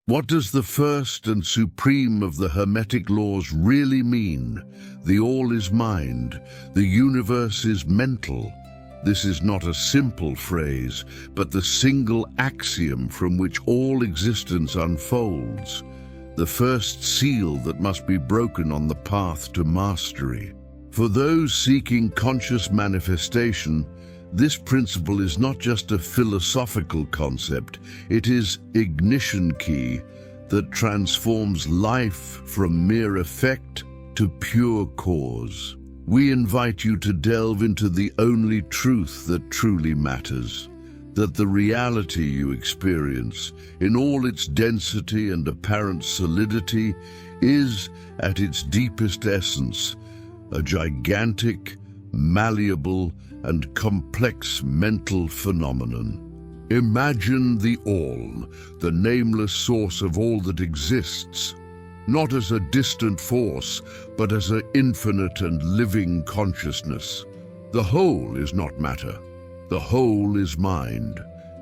What does the first and supreme of the Hermetic laws really mean? The all is mind, the universe is mental. This is not a simple phrase, but the single axiom from which all existence unfolds, the first seal that must be broken on the path to mastery. For those seeking conscious manifestation, this principle is not just a philosophical concept, it is ignition key that transforms life from mere effect to pure cause. We invite you to delve into the only truth that truly matters, that the reality you experience, in all its density and apparent solidity, is, at its deepest essence, a gigantic, malleable, and complex mental phenomenon. Imagine the all, the nameless source of all that exists, not as a distant force, but as an infinite and living consciousness. The whole is not matter. The whole is mind,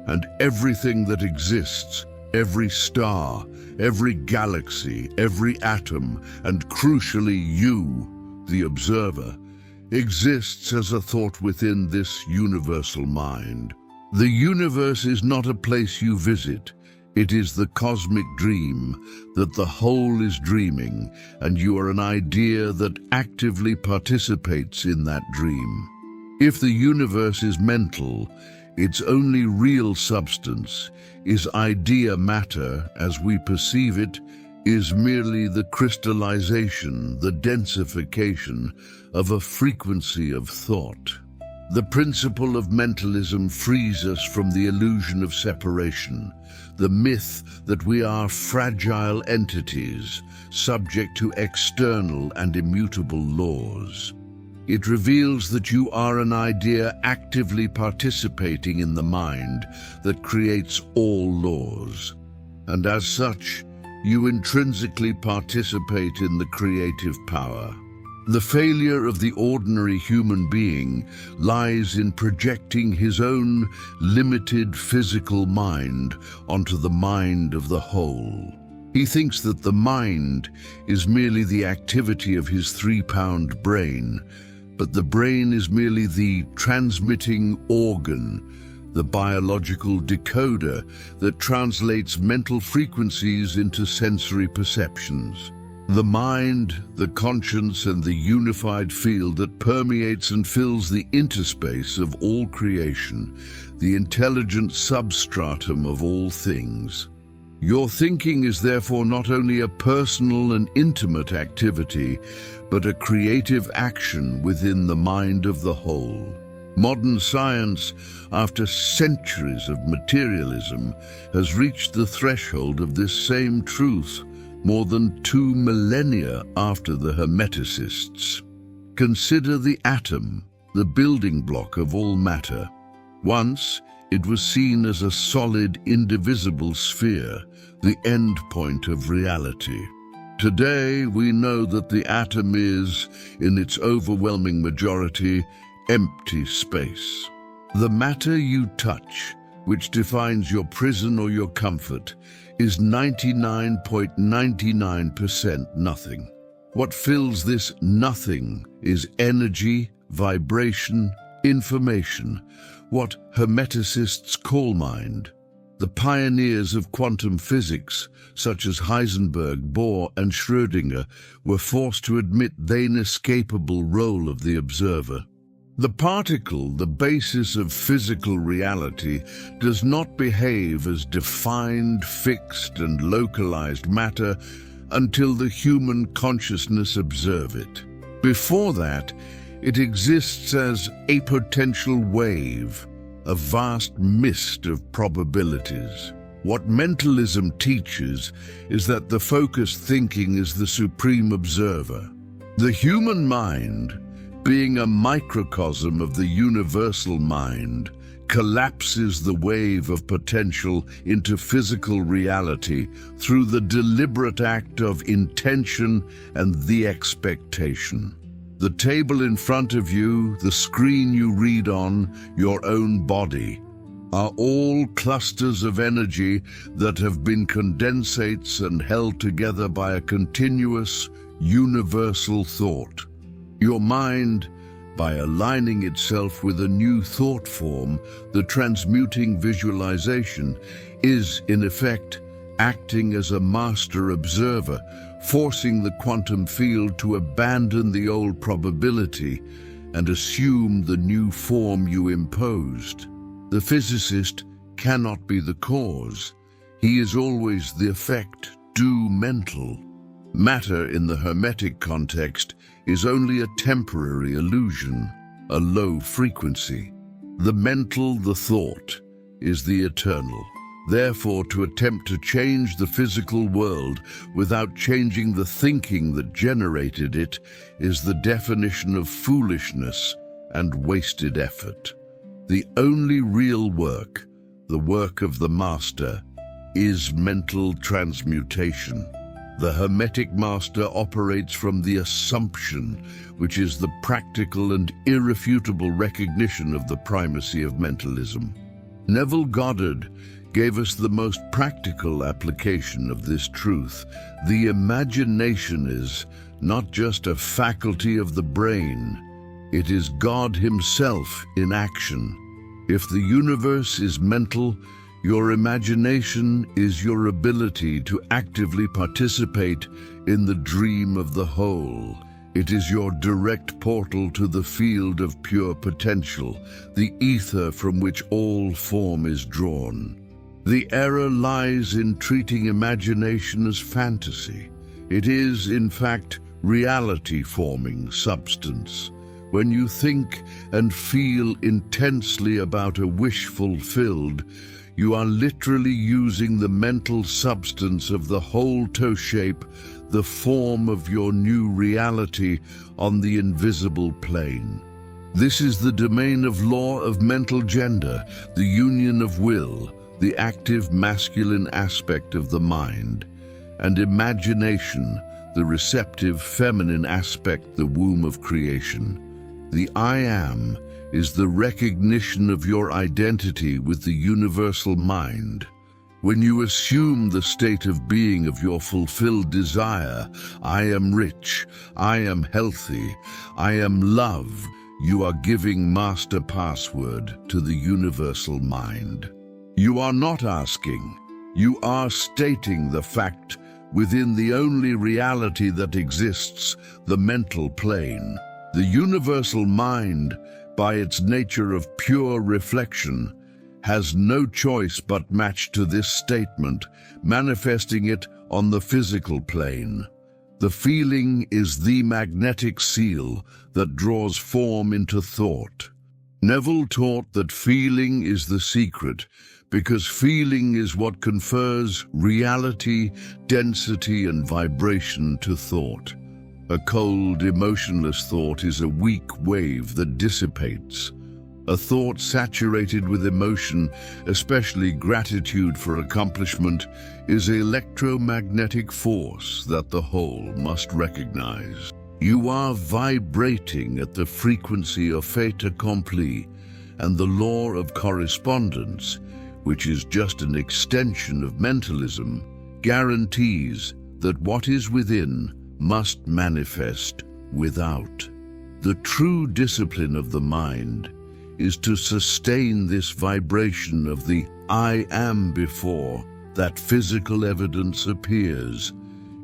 and everything that exists, every star, every galaxy, every atom, and crucially you, the observer, exists as a thought within this universal mind. The universe is not a place you visit. It is the cosmic dream that the whole is dreaming, and you are an idea that actively participates in that dream. If the universe is mental, its only real substance is idea matter as we perceive it, is merely the crystallization, the densification of a frequency of thought. The principle of mentalism frees us from the illusion of separation, the myth that we are fragile entities, subject to external and immutable laws. It reveals that you are an idea actively participating in the mind that creates all laws, and as such, you intrinsically participate in the creative power. The failure of the ordinary human being lies in projecting his own limited physical mind onto the mind of the whole. He thinks that the mind is merely the activity of his 3-pound brain, but the brain is merely the transmitting organ, the biological decoder that translates mental frequencies into sensory perceptions. The mind, the conscience, and the unified field that permeates and fills the interspace of all creation, the intelligent substratum of all things. Your thinking is therefore not only a personal and intimate activity, but a creative action within the mind of the whole. Modern science, after centuries of materialism, has reached the threshold of this same truth more than 2 millennia after the Hermeticists. Consider the atom, the building block of all matter. Once, it was seen as a solid, indivisible sphere, the end point of reality. Today, we know that the atom is, in its overwhelming majority, empty space. The matter you touch, which defines your prison or your comfort, is 99.99% nothing. What fills this nothing is energy, vibration, information, what Hermeticists call mind. The pioneers of quantum physics, such as Heisenberg, Bohr, and Schrödinger, were forced to admit the inescapable role of the observer. The particle, the basis of physical reality, does not behave as defined, fixed, and localized matter until the human consciousness observes it. Before that, it exists as a potential wave, a vast mist of probabilities. What mentalism teaches is that the focused thinking is the supreme observer. The human mind, being a microcosm of the universal mind, collapses the wave of potential into physical reality through the deliberate act of intention and the expectation. The table in front of you, the screen you read on, your own body, are all clusters of energy that have been condensates and held together by a continuous, universal thought. Your mind, by aligning itself with a new thought form, the transmuting visualization, is, in effect, acting as a master observer, forcing the quantum field to abandon the old probability and assume the new form you imposed. The physicist cannot be the cause. He is always the effect, due mental. Matter in the Hermetic context is only a temporary illusion, a low frequency. The mental, the thought, is the eternal. Therefore, to attempt to change the physical world without changing the thinking that generated it is the definition of foolishness and wasted effort. The only real work, the work of the master, is mental transmutation. The Hermetic master operates from the assumption, which is the practical and irrefutable recognition of the primacy of mentalism. Neville Goddard gave us the most practical application of this truth. The imagination is not just a faculty of the brain, it is God Himself in action. If the universe is mental, your imagination is your ability to actively participate in the dream of the whole. It is your direct portal to the field of pure potential, the ether from which all form is drawn. The error lies in treating imagination as fantasy. It is, in fact, reality-forming substance. When you think and feel intensely about a wish fulfilled, you are literally using the mental substance of the whole to shape the form of your new reality on the invisible plane. This is the domain of law of mental gender, the union of will, the active masculine aspect of the mind, and imagination, the receptive feminine aspect, the womb of creation. The I am is the recognition of your identity with the universal mind. When you assume the state of being of your fulfilled desire, I am rich, I am healthy, I am love, you are giving master password to the universal mind. You are not asking, you are stating the fact within the only reality that exists, the mental plane. The universal mind, by its nature of pure reflection, has no choice but match to this statement, manifesting it on the physical plane. The feeling is the magnetic seal that draws form into thought. Neville taught that feeling is the secret, because feeling is what confers reality, density, and vibration to thought. A cold, emotionless thought is a weak wave that dissipates. A thought saturated with emotion, especially gratitude for accomplishment, is an electromagnetic force that the whole must recognize. You are vibrating at the frequency of fait accompli, and the law of correspondence, which is just an extension of mentalism, guarantees that what is within must manifest without. The true discipline of the mind is to sustain this vibration of the I am before that physical evidence appears.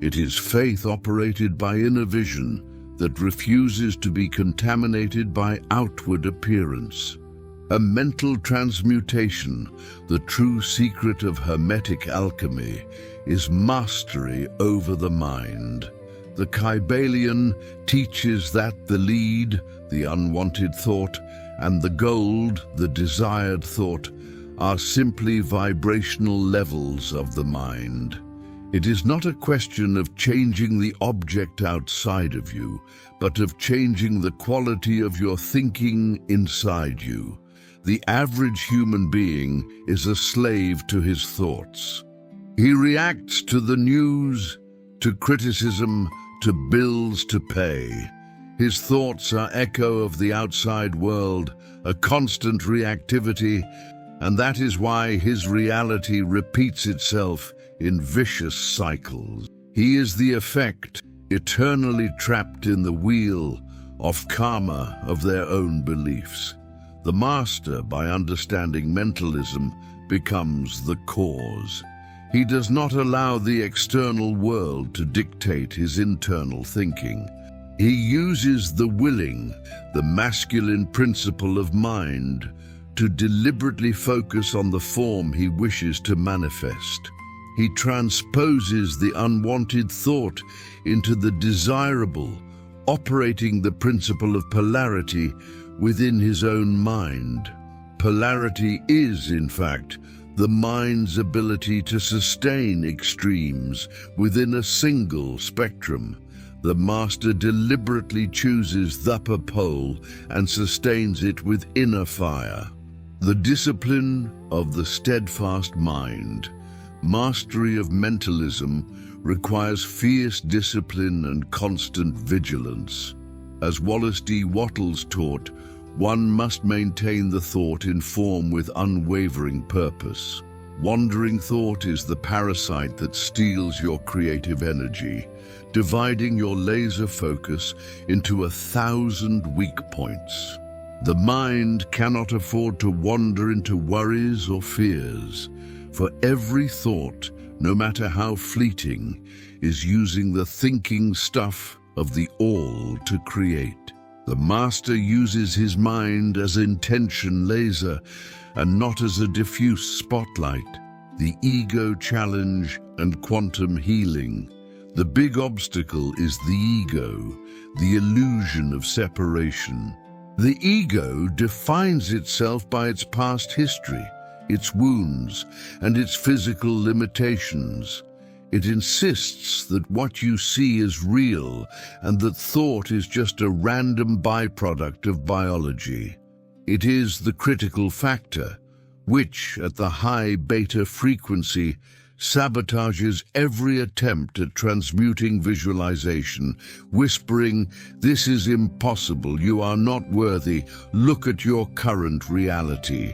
It is faith operated by inner vision that refuses to be contaminated by outward appearance. A mental transmutation, the true secret of Hermetic alchemy, is mastery over the mind. The Kybalion teaches that the lead, the unwanted thought, and the gold, the desired thought, are simply vibrational levels of the mind. It is not a question of changing the object outside of you, but of changing the quality of your thinking inside you. The average human being is a slave to his thoughts. He reacts to the news, to criticism, to bills to pay. His thoughts are echo of the outside world, a constant reactivity, and that is why his reality repeats itself in vicious cycles. He is the effect, eternally trapped in the wheel of karma of their own beliefs. The master, by understanding mentalism, becomes the cause. He does not allow the external world to dictate his internal thinking. He uses the willing, the masculine principle of mind, to deliberately focus on the form he wishes to manifest. He transposes the unwanted thought into the desirable, operating the principle of polarity within his own mind. Polarity is, in fact, the mind's ability to sustain extremes within a single spectrum. The master deliberately chooses the upper pole and sustains it with inner fire. The discipline of the steadfast mind. Mastery of mentalism requires fierce discipline and constant vigilance. As Wallace D. Wattles taught, one must maintain the thought in form with unwavering purpose. Wandering thought is the parasite that steals your creative energy, dividing your laser focus into 1,000 weak points. The mind cannot afford to wander into worries or fears, for every thought, no matter how fleeting, is using the thinking stuff of the all to create. The master uses his mind as intention laser and not as a diffuse spotlight. The ego challenge and quantum healing. The big obstacle is the ego, the illusion of separation. The ego defines itself by its past history, its wounds, and its physical limitations. It insists that what you see is real and that thought is just a random byproduct of biology. It is the critical factor, which, at the high beta frequency, sabotages every attempt at transmuting visualization, whispering, "This is impossible, you are not worthy, look at your current reality."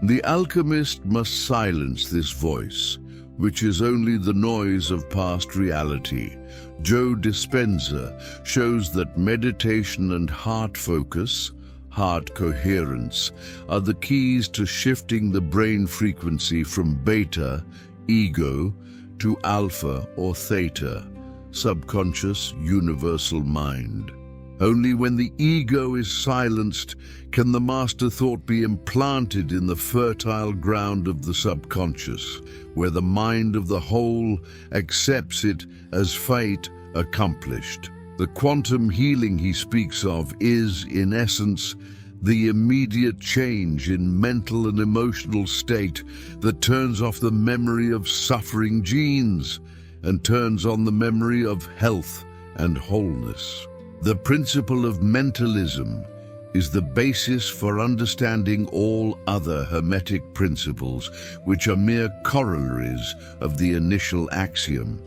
The alchemist must silence this voice, which is only the noise of past reality. Joe Dispenza shows that meditation and heart focus, heart coherence, are the keys to shifting the brain frequency from beta, ego, to alpha or theta, subconscious universal mind. Only when the ego is silenced can the master thought be implanted in the fertile ground of the subconscious, where the mind of the whole accepts it as fate accomplished. The quantum healing he speaks of is, in essence, the immediate change in mental and emotional state that turns off the memory of suffering genes and turns on the memory of health and wholeness. The principle of mentalism is the basis for understanding all other Hermetic principles, which are mere corollaries of the initial axiom.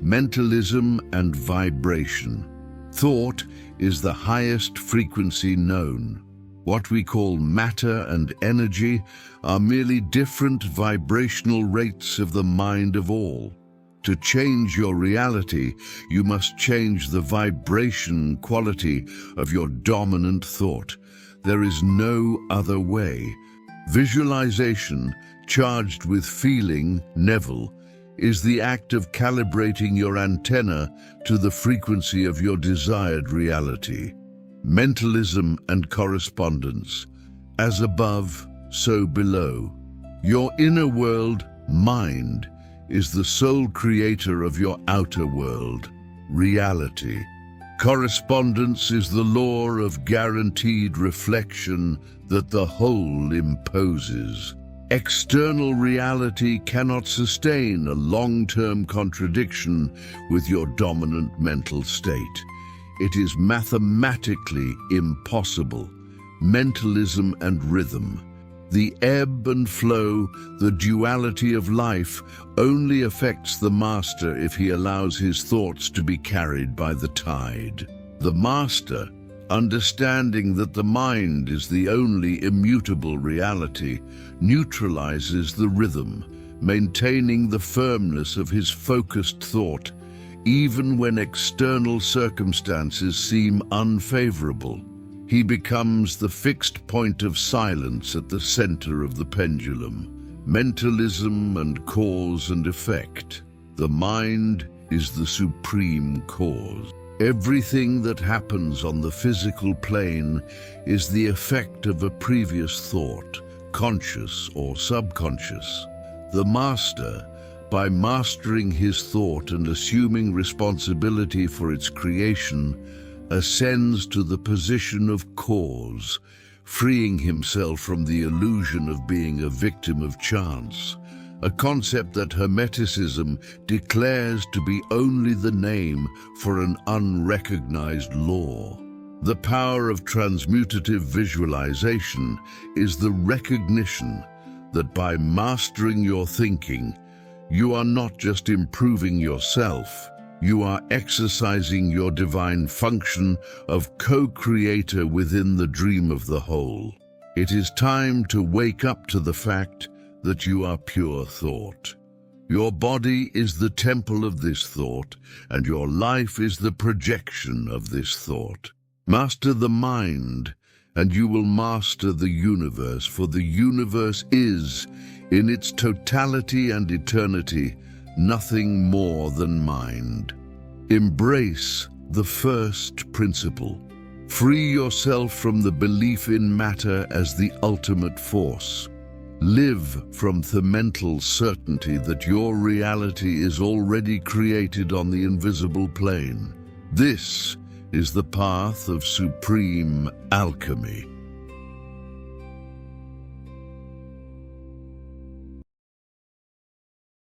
Mentalism and vibration. Thought is the highest frequency known. What we call matter and energy are merely different vibrational rates of the mind of all. To change your reality, you must change the vibration quality of your dominant thought. There is no other way. Visualization, charged with feeling, Neville, is the act of calibrating your antenna to the frequency of your desired reality. Mentalism and correspondence. As above, so below. Your inner world, mind, is the sole creator of your outer world, reality. Correspondence is the law of guaranteed reflection that the whole imposes. External reality cannot sustain a long-term contradiction with your dominant mental state. It is mathematically impossible. Mentalism and rhythm. The ebb and flow, the duality of life, only affects the master if he allows his thoughts to be carried by the tide. The master, Understanding that the mind is the only immutable reality neutralizes the rhythm, maintaining the firmness of his focused thought, even when external circumstances seem unfavorable. He becomes the fixed point of silence at the center of the pendulum. Mentalism and cause and effect. The mind is the supreme cause. Everything that happens on the physical plane is the effect of a previous thought, conscious or subconscious. The master, by mastering his thought and assuming responsibility for its creation, ascends to the position of cause, freeing himself from the illusion of being a victim of chance, a concept that Hermeticism declares to be only the name for an unrecognized law. The power of transmutative visualization is the recognition that by mastering your thinking, you are not just improving yourself, you are exercising your divine function of co-creator within the dream of the whole. It is time to wake up to the fact that you are pure thought. Your body is the temple of this thought, and your life is the projection of this thought. Master the mind, and you will master the universe, for the universe is, in its totality and eternity, nothing more than mind. Embrace the first principle. Free yourself from the belief in matter as the ultimate force. Live from the mental certainty that your reality is already created on the invisible plane. This is the path of supreme alchemy.